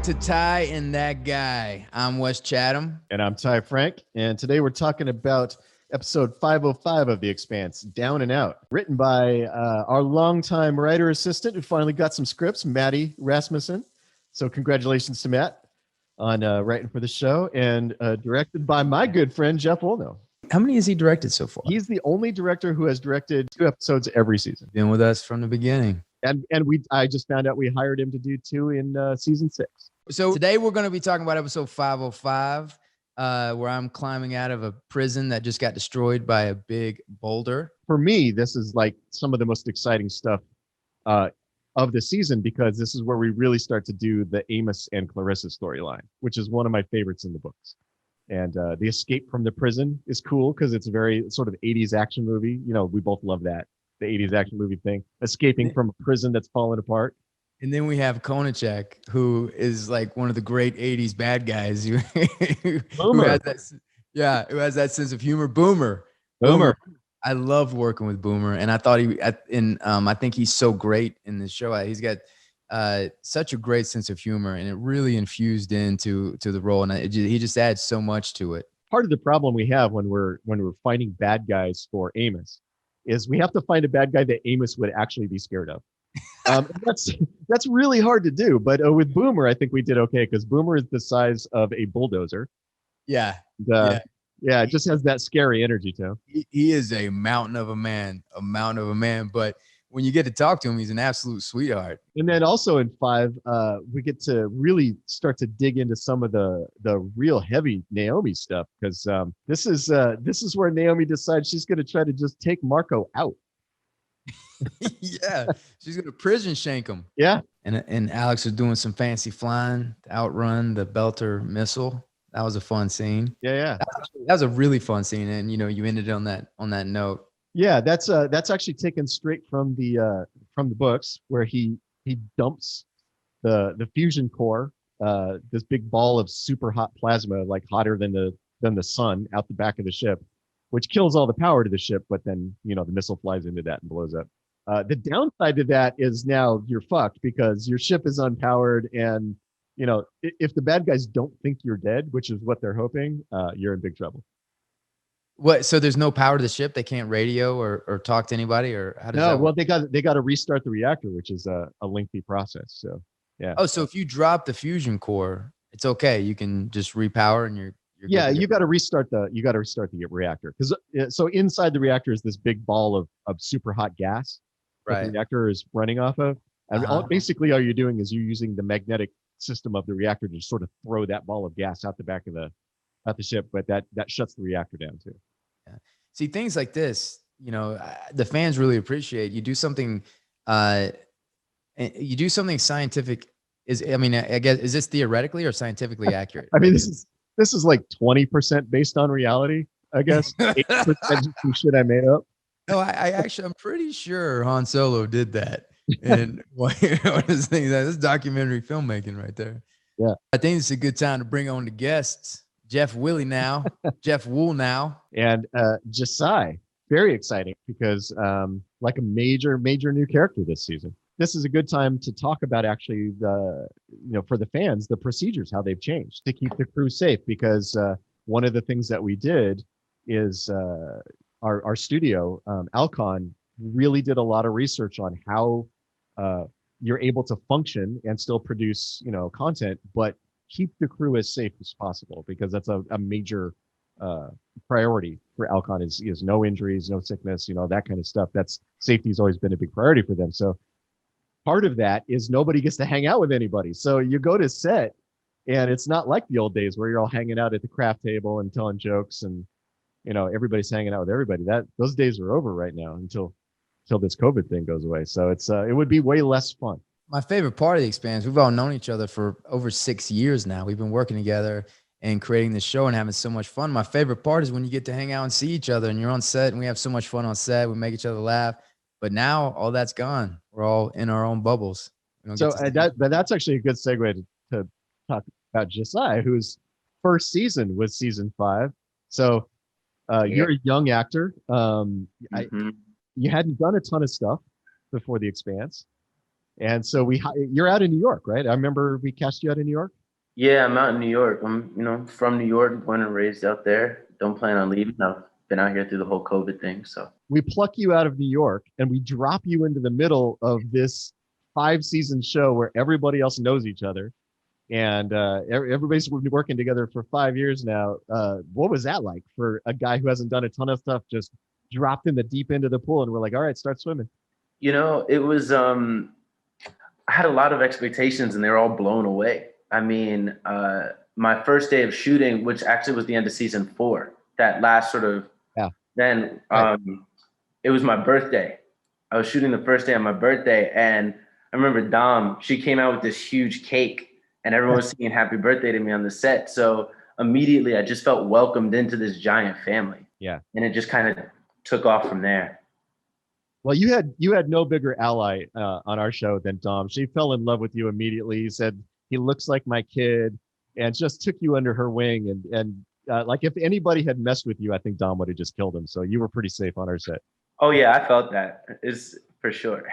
to Ty and That Guy. I'm Wes Chatham. And I'm Ty Franck. And today we're talking about episode 505 of The Expanse, Down and Out, written by our longtime writer assistant who finally got some scripts, Maddie Rasmussen. So congratulations to Matt on writing for the show, and directed by my good friend, Jeff Woolnough. How many has he directed so far? He's the only director who has directed 2 episodes every season. Been with us from the beginning. And I just found out we hired him to do 2 in season 6. So today we're going to be talking about episode 505, where I'm climbing out of a prison that just got destroyed by a big boulder. For me, this is like some of the most exciting stuff of the season, because this is where we really start to do the Amos and Clarissa storyline, which is one of my favorites in the books. And the escape from the prison is cool because it's a very sort of 80s action movie. You know, we both love that, the 80s action movie thing, escaping from a prison that's fallen apart. And then we have Konachek, who is like one of the great 80s bad guys. who has that sense of humor. Boomer. I loved working with Boomer, and I thought I think he's so great in this show. He's got such a great sense of humor, and it really infused into the role, and he just adds so much to it. Part of the problem we have when we're finding bad guys for Amos is we have to find a bad guy that Amos would actually be scared of. That's really hard to do, but with Boomer, I think we did okay, because Boomer is the size of a bulldozer. Yeah. It just has that scary energy to him. He is a mountain of a man, but when you get to talk to him, he's an absolute sweetheart. And then also in 5, we get to really start to dig into some of the real heavy Naomi stuff, because this is where Naomi decides she's going to try to just take Marco out. Yeah, she's gonna prison shank him. Yeah, and Alex was doing some fancy flying to outrun the Belter missile. That was a fun scene. Yeah. That was a really fun scene, and you ended on that note. Yeah, that's actually taken straight from the books, where he dumps the fusion core, this big ball of super hot plasma, like hotter than the sun, out the back of the ship, which kills all the power to the ship. But then the missile flies into that and blows up. The downside to that is now you're fucked, because your ship is unpowered, and if the bad guys don't think you're dead, which is what they're hoping, you're in big trouble. What? So there's no power to the ship? They can't radio or talk to anybody, or how does that work? Well, they got to restart the reactor, which is a lengthy process. So yeah. Oh, so if you drop the fusion core, it's okay. You can just repower, and you're you got to restart the reactor, because so inside the reactor is this big ball of super hot gas. Right. The reactor is running off of, and basically all you're doing is you're using the magnetic system of the reactor to sort of throw that ball of gas out the back of the ship, but that shuts the reactor down too. Yeah. See, things like this, the fans really appreciate. You do something scientific. I guess, is this theoretically or scientifically accurate? I mean, this is like 20% based on reality, I guess. 80% some shit I made up. No, I'm pretty sure Han Solo did that. And one of the things, this documentary filmmaking right there. Yeah. I think it's a good time to bring on the guests. Jeff Woolnough, and Jasai. Very exciting, because like a major new character this season. This is a good time to talk about actually for the fans, the procedures, how they've changed to keep the crew safe, because one of the things that we did is our studio, Alcon, really did a lot of research on how you're able to function and still produce content, but keep the crew as safe as possible, because that's a major priority for Alcon is no injuries, no sickness, that kind of stuff. That's safety has always been a big priority for them. So part of that is nobody gets to hang out with anybody. So you go to set, and it's not like the old days where you're all hanging out at the craft table and telling jokes, and everybody's hanging out with everybody. Those days are over right now until this COVID thing goes away. So it would be way less fun. My favorite part of the Expanse, we've all known each other for over 6 years now. We've been working together and creating this show and having so much fun. My favorite part is when you get to hang out and see each other, and you're on set, and we have so much fun on set. We make each other laugh. But now all that's gone. We're all in our own bubbles. But that's actually a good segue to talk about Jasai, whose first season was season 5. So you're a young actor. You hadn't done a ton of stuff before The Expanse. And so you're out in New York, right? I remember we cast you out in New York. Yeah, I'm out in New York. I'm from New York, born and raised out there. Don't plan on leaving. I've been out here through the whole COVID thing. So We pluck you out of New York and we drop you into the middle of this 5-season show where everybody else knows each other. And everybody's been working together for 5 years now. What was that like for a guy who hasn't done a ton of stuff, just dropped in the deep end of the pool and we're like, all right, start swimming? it was. I had a lot of expectations, and they were all blown away. I mean, my first day of shooting, which actually was the end of season 4, that last sort of. Yeah. Then it was my birthday. I was shooting the first day on my birthday, and I remember Dom. She came out with this huge cake. And everyone was singing happy birthday to me on the set. So immediately I just felt welcomed into this giant family. Yeah. And it just kind of took off from there. Well, you had no bigger ally on our show than Dom. She fell in love with you immediately. He said, he looks like my kid, and just took you under her wing. And like if anybody had messed with you, I think Dom would have just killed him. So you were pretty safe on our set. Oh yeah, I felt that. It's for sure.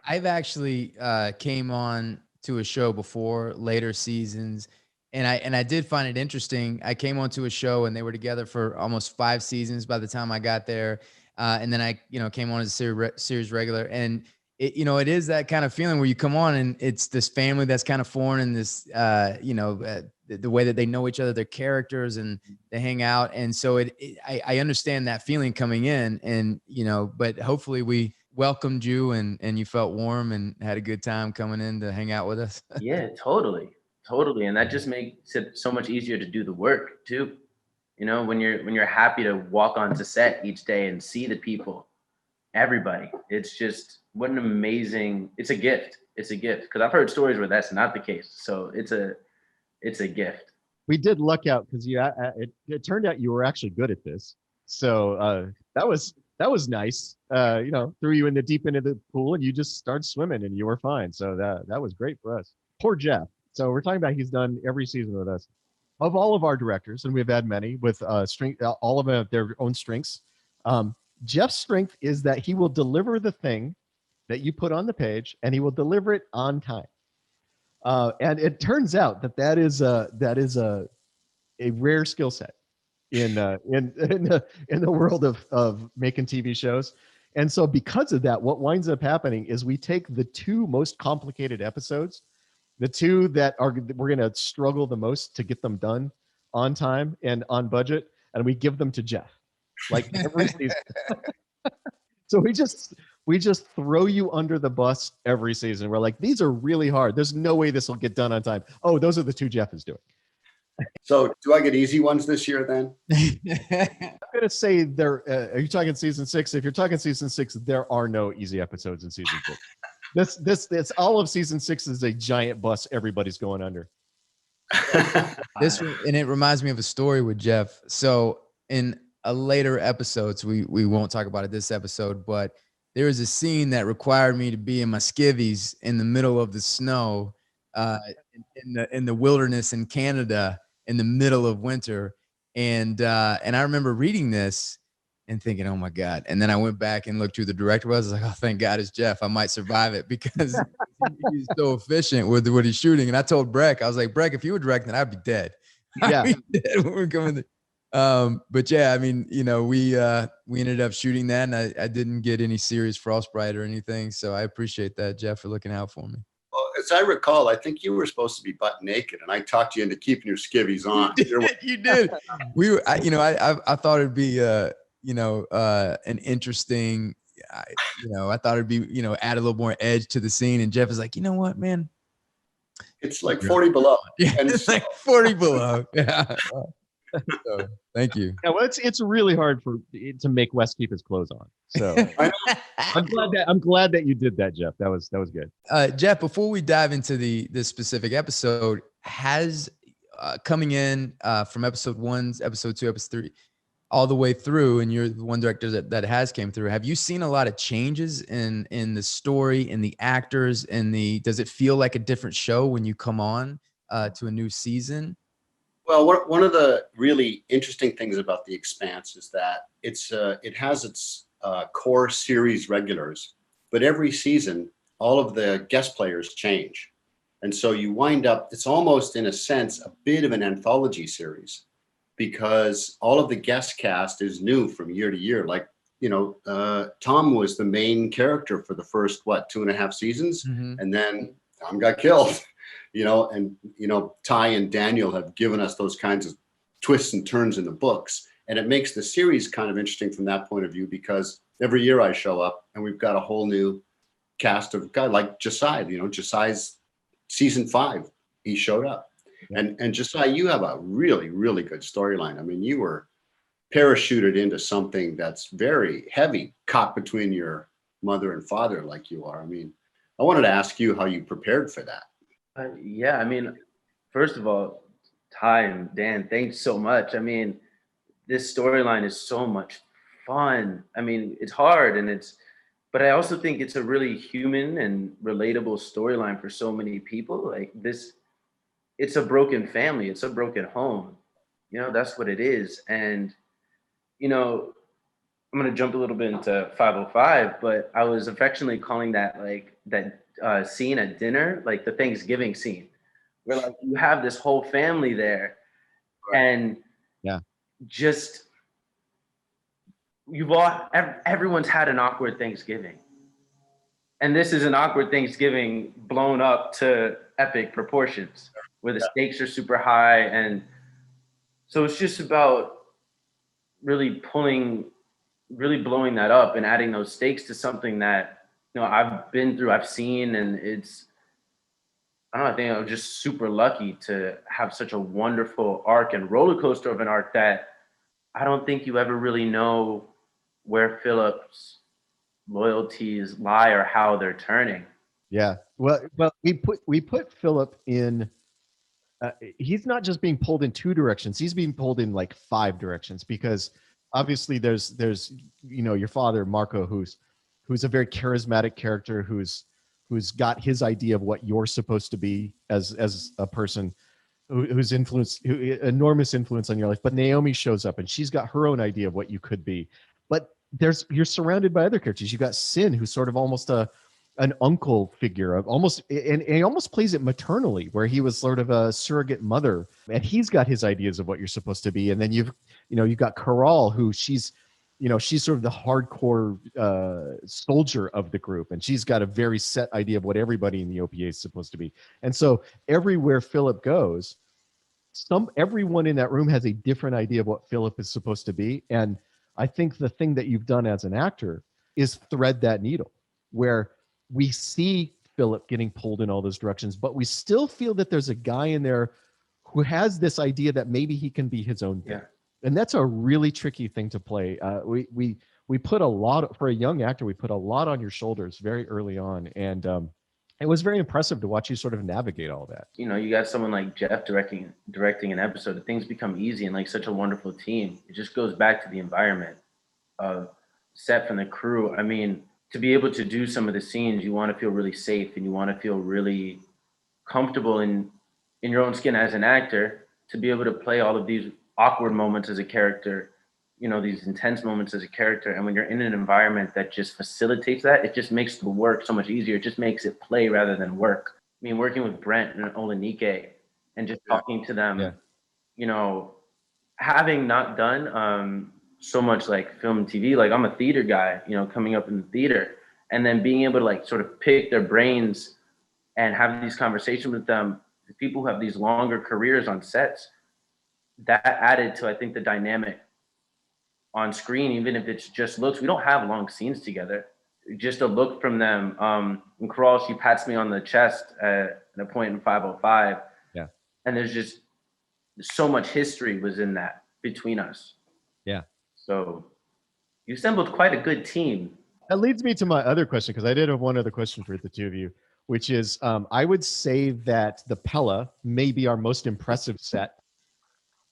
I've actually came on to a show before, later seasons, and I did find it interesting. I came onto a show and they were together for almost 5 seasons by the time I got there, and then I came on as a series regular, and it is that kind of feeling where you come on and it's this family that's kind of foreign, and this the way that they know each other, their characters, and they hang out, and so I understand that feeling coming in, and but hopefully we welcomed you and you felt warm and had a good time coming in to hang out with us. Yeah, totally. And that just makes it so much easier to do the work too. When you're happy to walk onto set each day and see the people, everybody, it's just, what an amazing, it's a gift. Because I've heard stories where that's not the case. So it's a gift. We did luck out because it turned out you were actually good at this. So that was nice. Threw you in the deep end of the pool and you just started swimming and you were fine. So that was great for us. Poor Jeff. So we're talking about, he's done every season with us. Of all of our directors, and we've had many with all of them have their own strengths. Jeff's strength is that he will deliver the thing that you put on the page, and he will deliver it on time. And it turns out that is a rare skill set in the world of making TV shows. And so because of that, what winds up happening is we take the 2 most complicated episodes, the 2 that we're going to struggle the most to get them done on time and on budget, and we give them to Jeff, like every season. So we just throw you under the bus every season. We're like, these are really hard. There's no way this will get done on time. Oh, those are the 2 Jeff is doing. So do I get easy ones this year then? I'm going to say are you talking season 6? If you're talking season 6, there are no easy episodes in season 6. This all of season 6 is a giant bus everybody's going under. And it reminds me of a story with Jeff. So in a later episodes, we won't talk about it this episode, but there was a scene that required me to be in my skivvies in the middle of the snow, in the wilderness in Canada in the middle of winter, and I remember reading this and thinking, oh my God. And then I went back and looked who the director was. I was like, oh, thank God it's Jeff. I might survive it because he's so efficient with what he's shooting. And I told Breck, I was like, Breck, if you were directing, I'd be dead. Yeah. I'd be dead when we're coming. But yeah, I mean, we ended up shooting that, and I didn't get any serious frostbite or anything. So I appreciate that, Jeff, for looking out for me. Well, as I recall, I think you were supposed to be butt naked, and I talked you into keeping your skivvies on. You did. I thought it'd be, an interesting, I thought it'd be, add a little more edge to the scene. And Jeff is like, you know what, man? It's like 40 below. Yeah, it's like 40 below. Yeah. So, thank you. Yeah, well, it's really hard to make Wes keep his clothes on. So I'm glad that you did that, Jeff. That was good. Jeff, before we dive into this specific episode, has coming in from episode 1, episode 2, episode 3, all the way through, and you're the one director that has came through. Have you seen a lot of changes in the story, in the actors, does it feel like a different show when you come on to a new season? Well, one of the really interesting things about The Expanse is that it has its core series regulars, but every season all of the guest players change. And so you wind up, it's almost in a sense, a bit of an anthology series, because all of the guest cast is new from year to year. Like, Tom was the main character for the first, 2.5 seasons. Mm-hmm. And then Tom got killed, and Ty and Daniel have given us those kinds of twists and turns in the books. And it makes the series kind of interesting from that point of view, because every year I show up and we've got a whole new cast of guys like Jasai. Jasai's season 5, he showed up. Yeah. And Jasai, you have a really, really good storyline. I mean, you were parachuted into something that's very heavy, caught between your mother and father like you are. I mean, I wanted to ask you how you prepared for that. Yeah, I mean, first of all, Ty and Dan, thanks so much. I mean, this storyline is so much fun. I mean, it's hard but I also think it's a really human and relatable storyline for so many people. Like this, it's a broken family. It's a broken home. That's what it is. And, I'm going to jump a little bit into 505, but I was affectionately calling that that scene at dinner, like the Thanksgiving scene, where like you have this whole family there, and just everyone's had an awkward Thanksgiving, and this is an awkward Thanksgiving blown up to epic proportions, where the stakes are super high, and so it's just about really blowing that up and adding those stakes to something that I've been through, I've seen, and I think I was just super lucky to have such a wonderful arc and roller coaster of an arc that I don't think you ever really know where Filip's loyalties lie or how they're turning. Yeah. Well, we put Filip in. He's not just being pulled in 2 directions. He's being pulled in like 5 directions, because obviously there's your father Marco, who's a very charismatic character, who's got his idea of what you're supposed to be as a person, who's enormous influence on your life. But Naomi shows up and she's got her own idea of what you could be. But you're surrounded by other characters. You've got Sin, who's sort of almost an uncle figure of and he almost plays it maternally, where he was sort of a surrogate mother, and he's got his ideas of what you're supposed to be. And then you've got Coral, who she's sort of the hardcore soldier of the group, and she's got a very set idea of what everybody in the OPA is supposed to be. And so everywhere Filip goes, everyone in that room has a different idea of what Filip is supposed to be. And I think the thing that you've done as an actor is thread that needle, where we see Filip getting pulled in all those directions, but we still feel that there's a guy in there who has this idea that maybe he can be his own thing. Yeah. And that's a really tricky thing to play. We put a lot, for a young actor, we put a lot on your shoulders very early on. And it was very impressive to watch you sort of navigate all that. You got someone like Jeff directing an episode, and things become easy, and like such a wonderful team. It just goes back to the environment of set from the crew. I mean, to be able to do some of the scenes, you want to feel really safe and you want to feel really comfortable in your own skin as an actor, to be able to play all of these awkward moments as a character, these intense moments as a character. And when you're in an environment that just facilitates that, it just makes the work so much easier. It just makes it play rather than work. I mean, working with Brent and Olenike and just talking to them, having not done so much like film and TV, like I'm a theater guy, coming up in the theater, and then being able to like sort of pick their brains and have these conversations with them, the people who have these longer careers on sets, that added to, I think, the dynamic on screen, even if it's just looks. We don't have long scenes together, just a look from them. And Coral, she pats me on the chest at a point in 505. Yeah. And there's so much history was in that between us. Yeah. So you assembled quite a good team. That leads me to my other question, because I did have one other question for the two of you, which is I would say that the Pella may be our most impressive set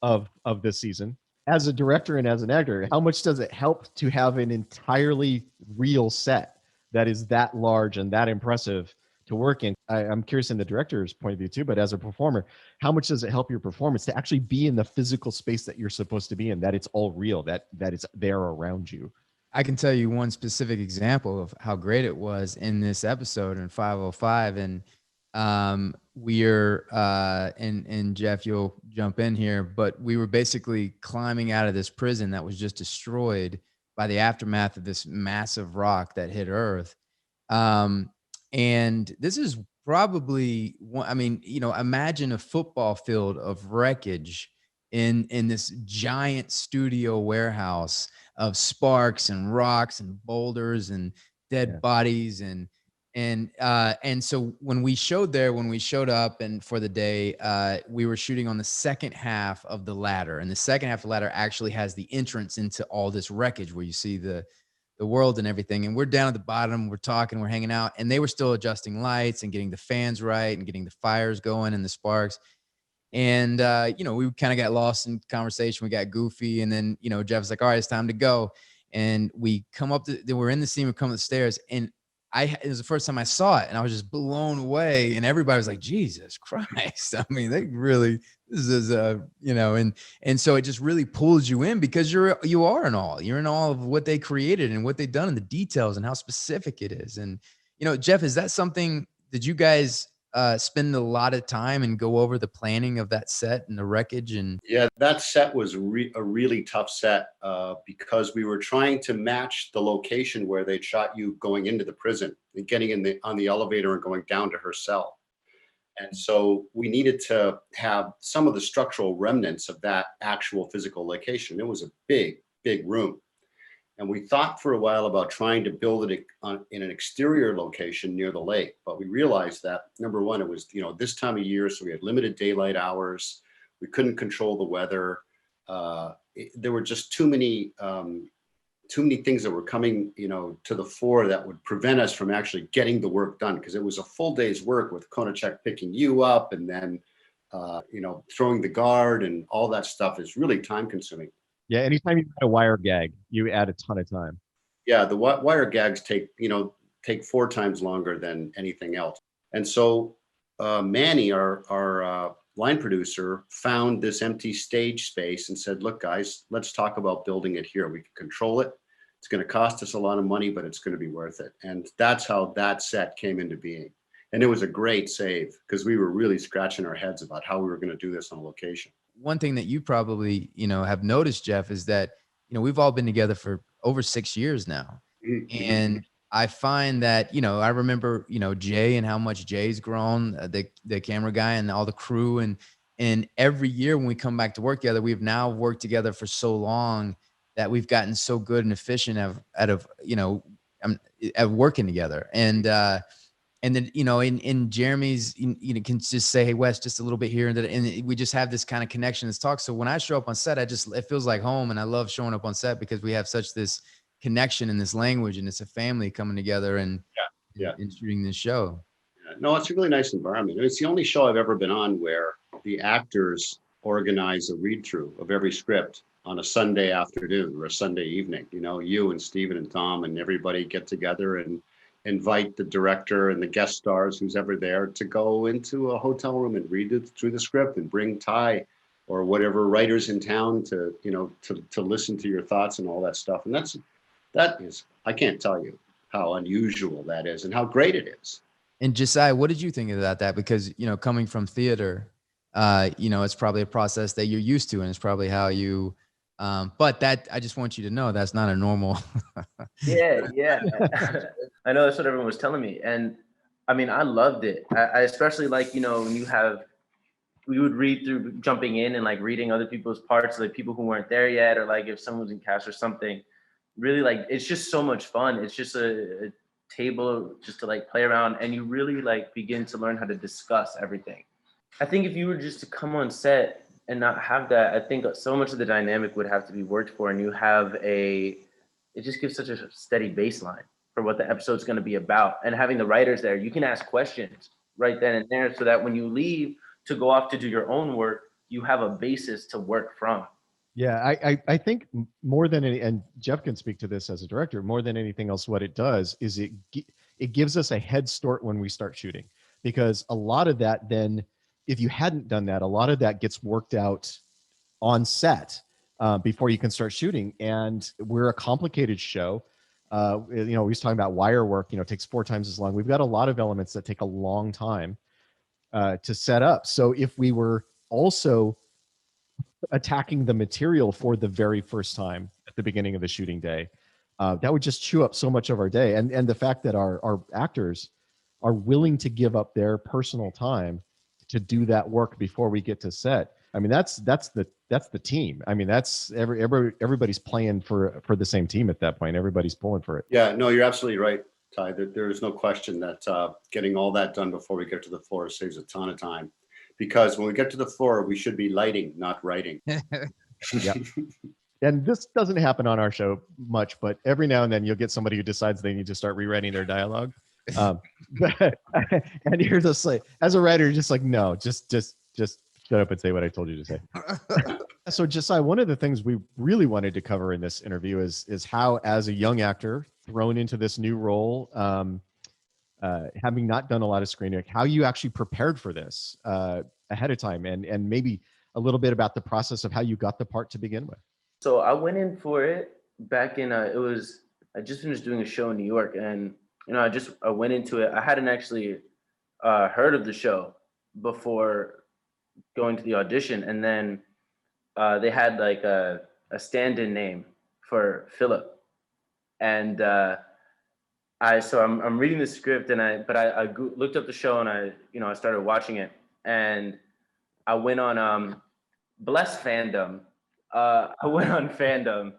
of this season. As a director and as an actor, how much does it help to have an entirely real set that is that large and that impressive to work in? I'm curious in the director's point of view too, but as a performer, how much does it help your performance to actually be in the physical space that you're supposed to be in, that it's all real, that it's there around you? I can tell you one specific example of how great it was in this episode in 505. And we're and Jeff, you'll jump in here, but we were basically climbing out of this prison that was just destroyed by the aftermath of this massive rock that hit Earth. And this is probably one, I mean, you know, imagine a football field of wreckage in this giant studio warehouse of sparks and rocks and boulders and dead bodies. And so when we showed up and for the day, we were shooting on the second half of the ladder, and the second half of the ladder actually has the entrance into all this wreckage where you see the world and everything. And we're down at the bottom, we're talking, we're hanging out, and they were still adjusting lights and getting the fans right and getting the fires going and the sparks. And, you know, we kind of got lost in conversation. We got goofy. And then, you know, Jeff was like, all right, it's time to go. And we come up we're in the scene, we come up the stairs, and it was the first time I saw it, and I was just blown away. And everybody was like, Jesus Christ. I mean, this is you know, and so it just really pulls you in because you are in awe. You're in awe of what they created and what they've done and the details and how specific it is. And, you know, Jeff, is that something, did you guys spend a lot of time and go over the planning of that set and the wreckage? And yeah, that set was a really tough set because we were trying to match the location where they shot you going into the prison and getting on the elevator and going down to her cell. And so we needed to have some of the structural remnants of that actual physical location. It was a big room. And we thought for a while about trying to build it in an exterior location near the lake. But we realized that, number one, it was, you know, this time of year, so we had limited daylight hours. We couldn't control the weather. There were just too many things that were coming, you know, to the fore that would prevent us from actually getting the work done, because it was a full day's work with Konachek picking you up and then, you know, throwing the guard and all that stuff is really time consuming. Yeah, anytime you add a wire gag, you add a ton of time. Yeah, the wire gags take 4 times longer than anything else. And so Manny, our line producer, found this empty stage space and said, look, guys, let's talk about building it here. We can control it. It's going to cost us a lot of money, but it's going to be worth it. And that's how that set came into being. And it was a great save because we were really scratching our heads about how we were going to do this on location. One thing that you probably, you know, have noticed, Jeff, is that, you know, we've all been together for over 6 years now. Mm-hmm. And I find that, you know, I remember, you know, Jay and how much Jay's grown, the camera guy and all the crew. And every year when we come back to work together, we've now worked together for so long that we've gotten so good and efficient at working together. And then, you know, in Jeremy's, you know, can just say, hey, Wes, just a little bit here. And we just have this kind of connection, this talk. So when I show up on set, it feels like home. And I love showing up on set because we have such this connection in this language, and it's a family coming together and shooting this show. Yeah. No, it's a really nice environment. It's the only show I've ever been on where the actors organize a read through of every script on a Sunday afternoon or a Sunday evening. You know, you and Steven and Tom and everybody get together and invite the director and the guest stars, who's ever there, to go into a hotel room and read it through the script and bring Ty or whatever writers in town to, you know, to listen to your thoughts and all that stuff. And that is, I can't tell you how unusual that is and how great it is. And Jasai, what did you think about that? Because, you know, coming from theater, you know, it's probably a process that you're used to, and it's probably how you, but that, I just want you to know that's not a normal. Yeah. I know that's what everyone was telling me. And I mean, I loved it. I especially like, you know, when we would read through jumping in and like reading other people's parts, like people who weren't there yet, or like if someone was in cast or something. Really, like, it's just so much fun. It's just a table just to like play around, and you really like begin to learn how to discuss everything. I think if you were just to come on set and not have that, I think so much of the dynamic would have to be worked for, and it just gives such a steady baseline for what the episode's going to be about. And having the writers there, you can ask questions right then and there, so that when you leave to go off to do your own work, you have a basis to work from. Yeah, I think more than any, and Jeff can speak to this as a director, more than anything else, what it does is it gives us a head start when we start shooting, because a lot of that then, if you hadn't done that, a lot of that gets worked out on set. before you can start shooting. And we're a complicated show. We was talking about wire work, it takes 4 times as long. We've got a lot of elements that take a long time to set up. So if we were also attacking the material for the very first time at the beginning of the shooting day, that would just chew up so much of our day. And the fact that our actors are willing to give up their personal time to do that work before we get to set. I mean, that's the team. I mean, that's everybody's playing for the same team at that point. Everybody's pulling for it. Yeah, no, you're absolutely right, Ty. There is no question that getting all that done before we get to the floor saves a ton of time. Because when we get to the floor, we should be lighting, not writing. Yeah. And this doesn't happen on our show much, but every now and then you'll get somebody who decides they need to start rewriting their dialogue. And you're just like, as a writer, you're just like, no, just shut up and say what I told you to say. So Jasai, one of the things we really wanted to cover in this interview is how, as a young actor thrown into this new role, having not done a lot of screen work, how you actually prepared for this ahead of time, and maybe a little bit about the process of how you got the part to begin with. So I went in for it back in, I just finished doing a show in New York, and I went into it. I hadn't actually heard of the show before going to the audition, and then they had like a stand-in name for Filip, and I'm reading the script, and I looked up the show, and I started watching it, and I went on Bless Fandom. I went on Fandom,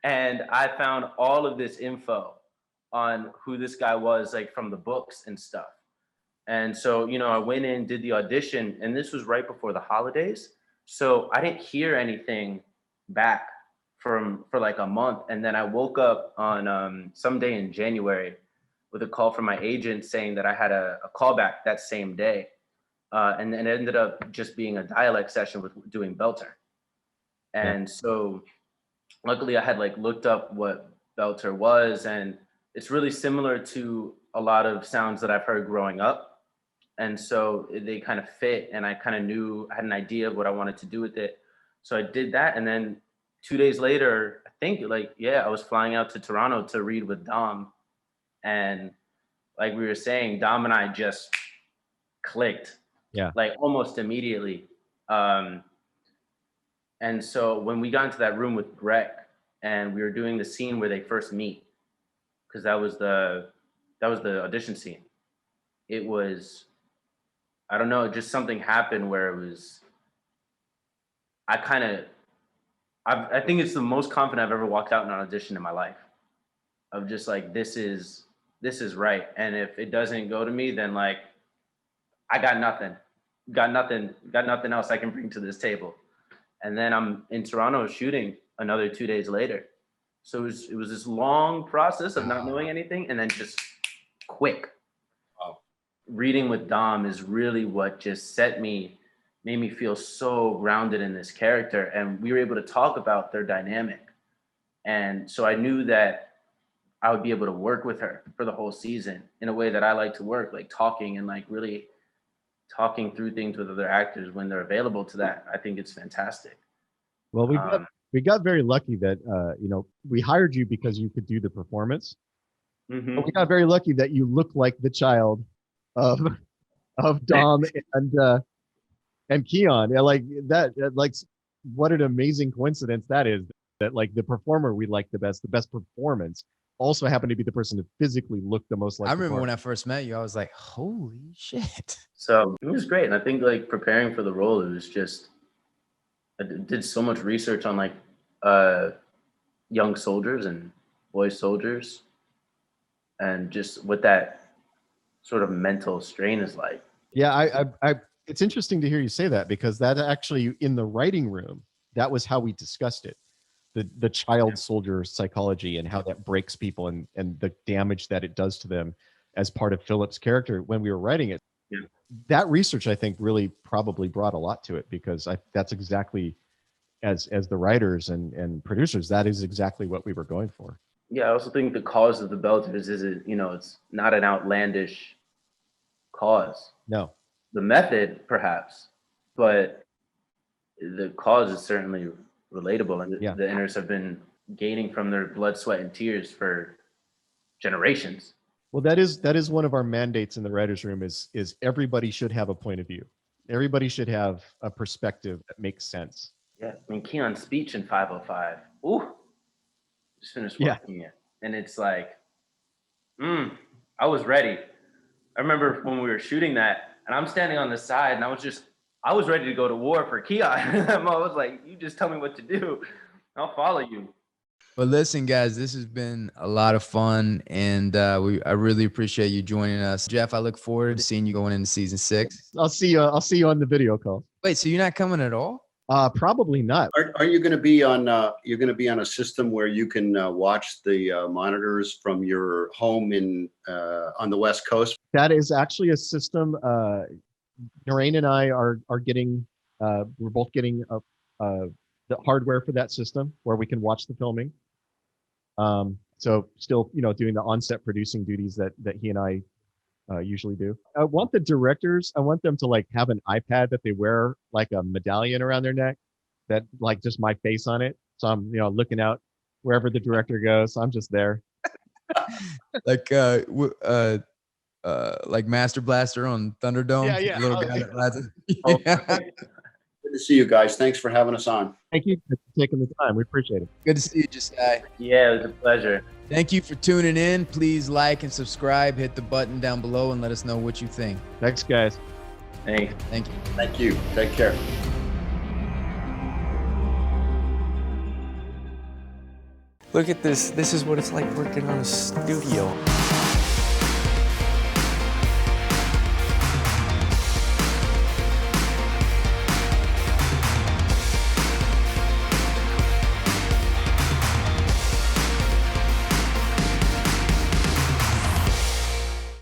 and I found all of this info on who this guy was, like from the books and stuff. And so, I went in, did the audition, and this was right before the holidays. So I didn't hear anything back for like a month. And then I woke up on some day in January with a call from my agent saying that I had a callback that same day. And then it ended up just being a dialect session with doing Belter. And so luckily I had like looked up what Belter was, and it's really similar to a lot of sounds that I've heard growing up. And so they kind of fit, and I kind of knew, I had an idea of what I wanted to do with it. So I did that. And then 2 days later, I think I was flying out to Toronto to read with Dom. And like we were saying, Dom and I just clicked, like almost immediately. And so when we got into that room with Breck and we were doing the scene where they first meet, because that was the audition scene. It was, I don't know, just something happened where it was, I think it's the most confident I've ever walked out in an audition in my life, of just like, this is right. And if it doesn't go to me, then like, I got nothing else I can bring to this table. And then I'm in Toronto shooting another 2 days later. So it was this long process of not knowing anything, and then just quick. Wow. Reading with Dom is really what just made me feel so grounded in this character. And we were able to talk about their dynamic. And so I knew that I would be able to work with her for the whole season in a way that I like to work, like talking and like really talking through things with other actors when they're available to that. I think it's fantastic. Well, we got very lucky that we hired you because you could do the performance. Mm-hmm. But we got very lucky that you look like the child of Dom and Keon. Yeah, like that. Like, what an amazing coincidence that is. That like the performer we like the best performance also happened to be the person that physically looked the most like. I remember when I first met you, I was like, holy shit. So it was great. And I think like preparing for the role, it was just, I did so much research on like young soldiers and boy soldiers, and just what that sort of mental strain is like. Yeah, I it's interesting to hear you say that, because that actually, in the writing room, that was how we discussed it. The child soldier psychology and how that breaks people and the damage that it does to them as part of Filip's character when we were writing it. Yeah. That research, I think, really probably brought a lot to it, because that's exactly, as the writers and producers, that is exactly what we were going for. Yeah, I also think the cause of the Belters is, it's not an outlandish cause. No. The method, perhaps, but the cause is certainly relatable, and Yeah. the inners have been gaining from their blood, sweat, and tears for generations. Well, that is one of our mandates in the writers' room is everybody should have a point of view. Everybody should have a perspective that makes sense. Yeah, I mean, Keon's speech in 505. Ooh, just finished watching it, and it's like, I was ready. I remember when we were shooting that, and I'm standing on the side, and I was ready to go to war for Keon. I was like, you just tell me what to do, I'll follow you. But listen, guys, this has been a lot of fun, and I really appreciate you joining us. Jeff, I look forward to seeing you going into season 6. I'll see you on the video call. Wait, so you're not coming at all? Probably not. Are you going to be on? You're going to be on a system where you can watch the monitors from your home on the West Coast? That is actually a system. Noreen and I are getting. We're both getting the hardware for that system where we can watch the filming. So still, doing the on-set producing duties that he and I usually do. I want the directors, I want them to like have an iPad that they wear like a medallion around their neck that like just my face on it. So I'm, looking out wherever the director goes. I'm just there. Like Master Blaster on Thunderdome. Yeah. Little guy that rides it. Yeah. Good to see you guys. Thanks for having us on. Thank you for taking the time. We appreciate it. Good to see you, Jasai. Yeah, it was a pleasure. Thank you for tuning in. Please like and subscribe. Hit the button down below and let us know what you think. Thanks, guys. Thanks. Thank you. Thank you. Take care. Look at this. This is what it's like working on a studio.